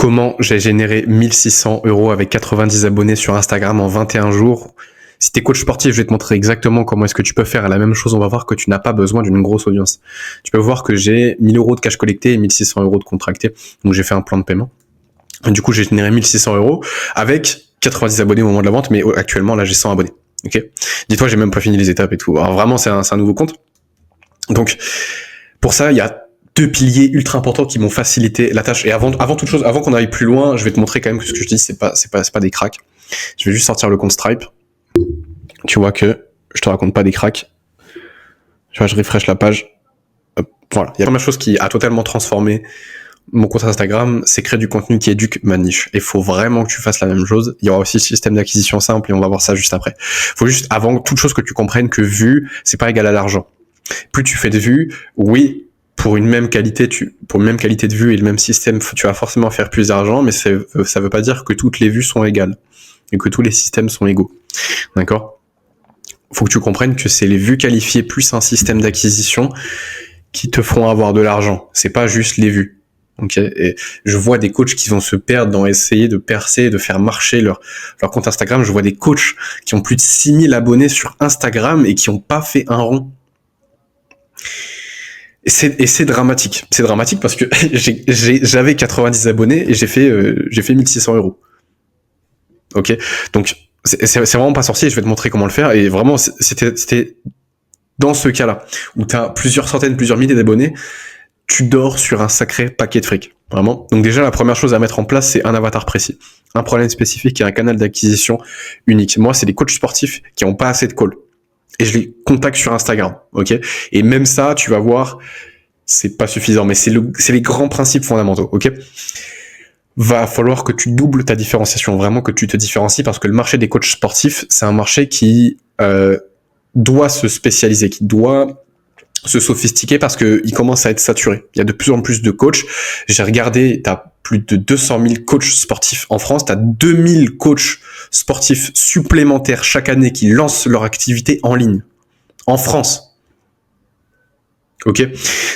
comment j'ai généré 1600 € avec 90 abonnés sur Instagram en 21 jours. Si t'es coach sportif, je vais te montrer exactement comment est-ce que tu peux faire la même chose. On va voir que tu n'as pas besoin d'une grosse audience. Tu peux voir que j'ai 1000 € de cash collecté et 1600 € de contracté. Donc j'ai fait un plan de paiement. Et du coup, j'ai généré 1600 € avec 90 abonnés au moment de la vente, mais actuellement, là, j'ai 100 abonnés. Ok. Dis-toi, j'ai même pas fini les étapes et tout. Alors vraiment, c'est un nouveau compte. Donc, pour ça, il y a 2 piliers ultra importants qui m'ont facilité la tâche. Et avant toute chose, avant qu'on aille plus loin, je vais te montrer quand même que ce que je dis, c'est pas des cracks. Je vais juste sortir le compte Stripe. Tu vois que je te raconte pas des cracks. Tu vois, je refresh la page. Hop, voilà. Il y a la première chose qui a totalement transformé mon compte Instagram, c'est créer du contenu qui éduque ma niche. Et il faut vraiment que tu fasses la même chose. Il y aura aussi le système d'acquisition simple et on va voir ça juste après. Faut juste, avant toute chose, que tu comprennes que vue, c'est pas égal à l'argent. Plus tu fais de vues, oui, pour une même qualité de vue et le même système, tu vas forcément faire plus d'argent, mais ça veut pas dire que toutes les vues sont égales et que tous les systèmes sont égaux. D'accord? Faut que tu comprennes que c'est les vues qualifiées plus un système d'acquisition qui te feront avoir de l'argent. C'est pas juste les vues. Okay. Et je vois des coachs qui vont se perdre dans essayer de percer, de faire marcher leur compte Instagram. Je vois des coachs qui ont plus de 6000 abonnés sur Instagram et qui ont pas fait un rond. Et c'est dramatique. C'est dramatique parce que j'avais 90 abonnés et j'ai fait 1600 €. Ok. Donc, c'est vraiment pas sorcier. Je vais te montrer comment le faire. Et vraiment, c'était dans ce cas-là où t'as plusieurs centaines, plusieurs milliers d'abonnés. Tu dors sur un sacré paquet de fric, vraiment. Donc déjà, la première chose à mettre en place, c'est un avatar précis, un problème spécifique et un canal d'acquisition unique. Moi, c'est des coachs sportifs qui ont pas assez de calls. Et je les contacte sur Instagram, ok? Et même ça, tu vas voir, c'est pas suffisant, mais c'est les grands principes fondamentaux, ok? Va falloir que tu doubles ta différenciation, vraiment que tu te différencies, parce que le marché des coachs sportifs, c'est un marché qui doit se spécialiser, qui doit se sophistiquer parce que il commence à être saturé. Il y a de plus en plus de coachs. J'ai regardé, t'as plus de 200 000 coachs sportifs en France. T'as 2000 coachs sportifs supplémentaires chaque année qui lancent leur activité en ligne. En France. Ok?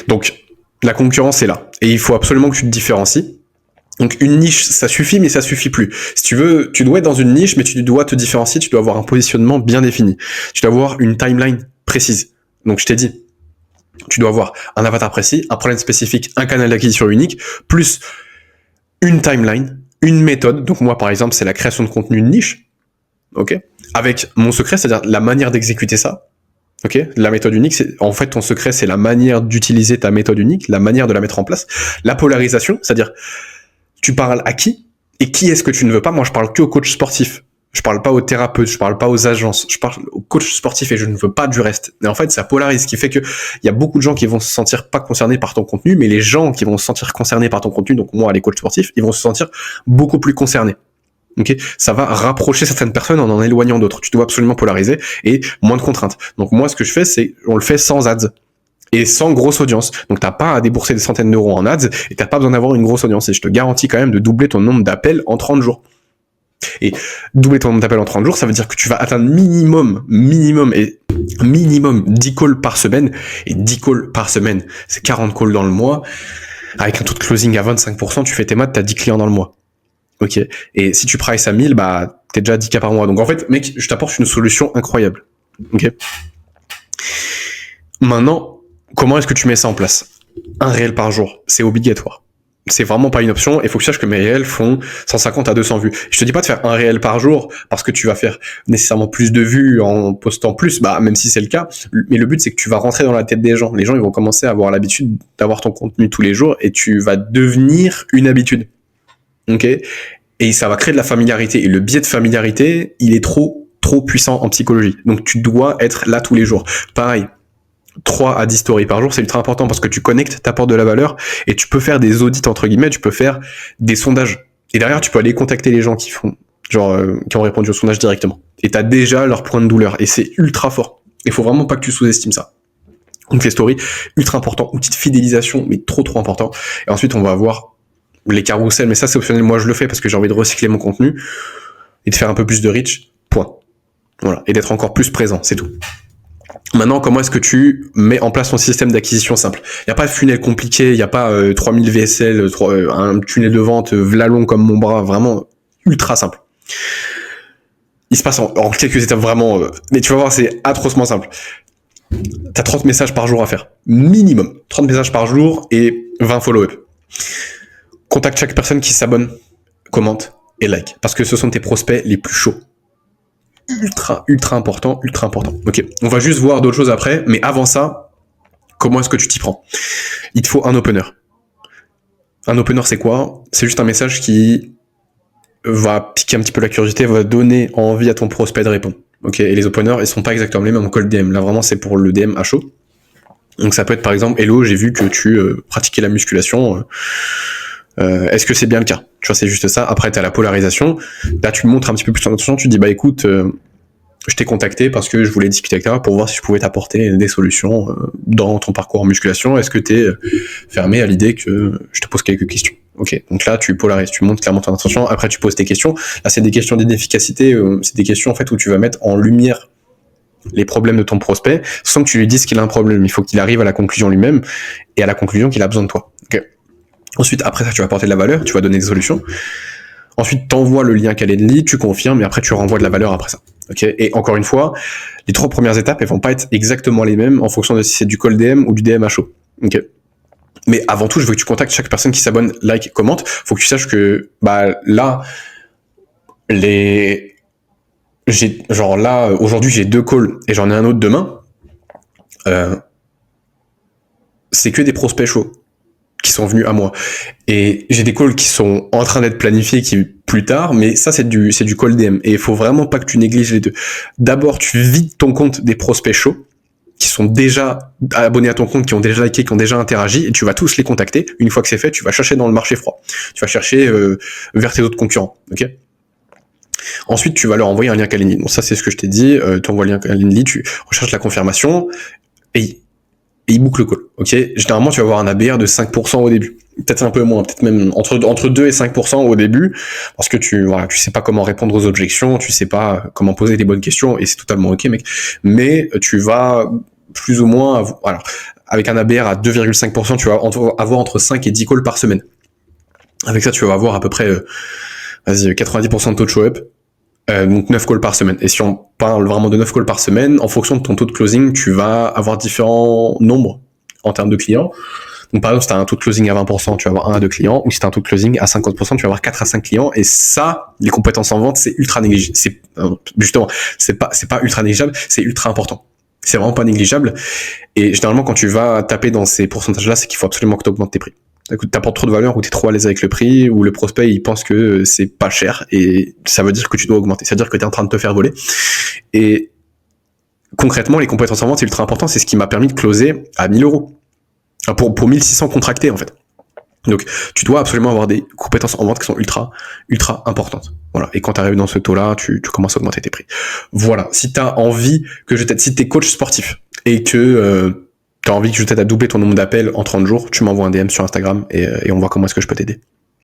Donc, la concurrence est là. Et il faut absolument que tu te différencies. Donc, une niche, ça suffit, mais ça suffit plus. Si tu veux, tu dois être dans une niche, mais tu dois te différencier, tu dois avoir un positionnement bien défini. Tu dois avoir une timeline précise. Donc, je t'ai dit, tu dois avoir un avatar précis, un problème spécifique, un canal d'acquisition unique, plus une timeline, une méthode. Donc moi, par exemple, c'est la création de contenu de niche, ok, avec mon secret, c'est-à-dire la manière d'exécuter ça, ok. La méthode unique, c'est en fait ton secret, c'est la manière d'utiliser ta méthode unique, la manière de la mettre en place, la polarisation, c'est-à-dire tu parles à qui et qui est-ce que tu ne veux pas. Moi, je parle que aux coachs sportifs. Je parle pas aux thérapeutes, je parle pas aux agences, je parle aux coachs sportifs et je ne veux pas du reste. Et en fait, ça polarise, ce qui fait que il y a beaucoup de gens qui vont se sentir pas concernés par ton contenu, mais les gens qui vont se sentir concernés par ton contenu, donc moi, les coachs sportifs, ils vont se sentir beaucoup plus concernés. Ok, ça va rapprocher certaines personnes en éloignant d'autres. Tu dois absolument polariser et moins de contraintes. Donc moi, ce que je fais, c'est on le fait sans ads et sans grosse audience. Donc t'as pas à débourser des centaines d'euros en ads et t'as pas besoin d'avoir une grosse audience. Et je te garantis quand même de doubler ton nombre d'appels en 30 jours. Et doubler ton nombre d'appels en 30 jours, ça veut dire que tu vas atteindre minimum 10 calls par semaine. Et 10 calls par semaine, c'est 40 calls dans le mois. Avec un taux de closing à 25%, tu fais tes maths, t'as 10 clients dans le mois. Ok. Et si tu prices à 1000, bah, t'es déjà à 10K par mois. Donc en fait, mec, je t'apporte une solution incroyable. Ok. Maintenant, comment est-ce que tu mets ça en place? Un réel par jour, c'est obligatoire. C'est vraiment pas une option, et il faut que tu saches que mes réels font 150 à 200 vues. Je te dis pas de faire un réel par jour, parce que tu vas faire nécessairement plus de vues en postant plus, bah, même si c'est le cas, mais le but c'est que tu vas rentrer dans la tête des gens. Les gens, ils vont commencer à avoir l'habitude d'avoir ton contenu tous les jours, et tu vas devenir une habitude. Ok? Et ça va créer de la familiarité, et le biais de familiarité, il est trop puissant en psychologie. Donc tu dois être là tous les jours. Pareil, 3 à 10 stories par jour, c'est ultra important parce que tu connectes, t'apportes de la valeur et tu peux faire des audits entre guillemets, tu peux faire des sondages. Et derrière, tu peux aller contacter les gens qui font, qui ont répondu au sondage directement. Et t'as déjà leur point de douleur et c'est ultra fort. Il faut vraiment pas que tu sous-estimes ça. Donc les stories, ultra important, outil de fidélisation, mais trop important. Et ensuite, on va voir les carousels, mais ça c'est optionnel. Moi, je le fais parce que j'ai envie de recycler mon contenu et de faire un peu plus de reach. Point. Voilà. Et d'être encore plus présent, c'est tout. Maintenant, comment est-ce que tu mets en place ton système d'acquisition simple? Il n'y a pas de funnel compliqué, il n'y a pas 3000 VSL, un tunnel de vente v'là long comme mon bras, vraiment ultra simple. Il se passe en quelques étapes vraiment, mais tu vas voir, c'est atrocement simple. T'as 30 messages par jour à faire. Minimum. 30 messages par jour et 20 follow-up. Contacte chaque personne qui s'abonne, commente et like. Parce que ce sont tes prospects les plus chauds. Ultra important. Ok, on va juste voir d'autres choses après, mais avant ça, comment est-ce que tu t'y prends? Il te faut un opener. Un opener, c'est quoi? C'est juste un message qui va piquer un petit peu la curiosité, va donner envie à ton prospect de répondre. Ok, et les openers, ils sont pas exactement les mêmes en cold DM. Là, vraiment, c'est pour le DM à chaud. Donc ça peut être par exemple, hello, j'ai vu que tu pratiquais la musculation. Est-ce que c'est bien le cas? Tu vois, c'est juste ça. Après, t'as la polarisation. Là, tu me montres un petit peu plus ton attention. Tu dis, bah écoute, je t'ai contacté parce que je voulais discuter avec toi pour voir si je pouvais t'apporter des solutions dans ton parcours en musculation. Est-ce que t'es fermé à l'idée que je te pose quelques questions? Ok, donc là, tu polarises, tu montres clairement ton attention. Après, tu poses tes questions. Là, c'est des questions d'efficacité. C'est des questions en fait où tu vas mettre en lumière les problèmes de ton prospect sans que tu lui dises qu'il a un problème. Il faut qu'il arrive à la conclusion lui-même et à la conclusion qu'il a besoin de toi. Okay. Ensuite, après ça, tu vas apporter de la valeur, tu vas donner des solutions. Ensuite, t'envoies le lien Calendly, tu confirmes et après tu renvoies de la valeur après ça. Okay. Et encore une fois, les 3 premières étapes, elles vont pas être exactement les mêmes en fonction de si c'est du cold DM ou du DM à chaud. Okay. Mais avant tout, je veux que tu contactes chaque personne qui s'abonne, like, commente. Faut que tu saches que là, aujourd'hui j'ai 2 calls et j'en ai un autre demain. C'est que des prospects chauds qui sont venus à moi. Et j'ai des calls qui sont en train d'être planifiés plus tard, mais ça c'est du call DM. Et il faut vraiment pas que tu négliges les deux. D'abord, tu vides ton compte des prospects chauds qui sont déjà abonnés à ton compte, qui ont déjà liké, qui ont déjà interagi, et tu vas tous les contacter. Une fois que c'est fait, tu vas chercher dans le marché froid. Tu vas chercher vers tes autres concurrents. Ok. Ensuite, tu vas leur envoyer un lien Calendly. Donc ça, c'est ce que je t'ai dit. Tu envoies le lien Calendly, tu recherches la confirmation et il boucle le call. Ok. Généralement, tu vas avoir un ABR de 5% au début. Peut-être un peu moins, peut-être même entre 2 et 5% au début, parce que tu sais pas comment répondre aux objections, tu sais pas comment poser les bonnes questions, et c'est totalement ok, mec. Mais tu vas plus ou moins, avec un ABR à 2,5%, tu vas avoir entre 5 et 10 calls par semaine. Avec ça, tu vas avoir à peu près, 90% de taux de show-up, donc 9 calls par semaine. Et si on parle vraiment de 9 calls par semaine, en fonction de ton taux de closing, tu vas avoir différents nombres en termes de clients. Donc par exemple, si tu as un taux de closing à 20%, tu vas avoir 1 à 2 clients, ou si tu as un taux de closing à 50%, tu vas avoir 4 à 5 clients. Et ça, les compétences en vente, c'est ultra négligeable. C'est pas ultra négligeable, c'est ultra important. C'est vraiment pas négligeable. Et généralement, quand tu vas taper dans ces pourcentages-là, c'est qu'il faut absolument que tu augmentes tes prix. Écoute, t'apportes trop de valeur ou t'es trop à l'aise avec le prix, ou le prospect il pense que c'est pas cher et ça veut dire que tu dois augmenter. C'est-à-dire que t'es en train de te faire voler. Et concrètement, les compétences en vente, c'est ultra important. C'est ce qui m'a permis de closer à 1000 euros. Pour 1600 contractés, en fait. Donc, tu dois absolument avoir des compétences en vente qui sont ultra importantes. Voilà. Et quand tu arrives dans ce taux-là, tu commences à augmenter tes prix. Voilà. Si tu as envie que je t'aide, si t'es coach sportif et que tu as envie que je t'aide à doubler ton nombre d'appels en 30 jours, tu m'envoies un DM sur Instagram et on voit comment est-ce que je peux t'aider.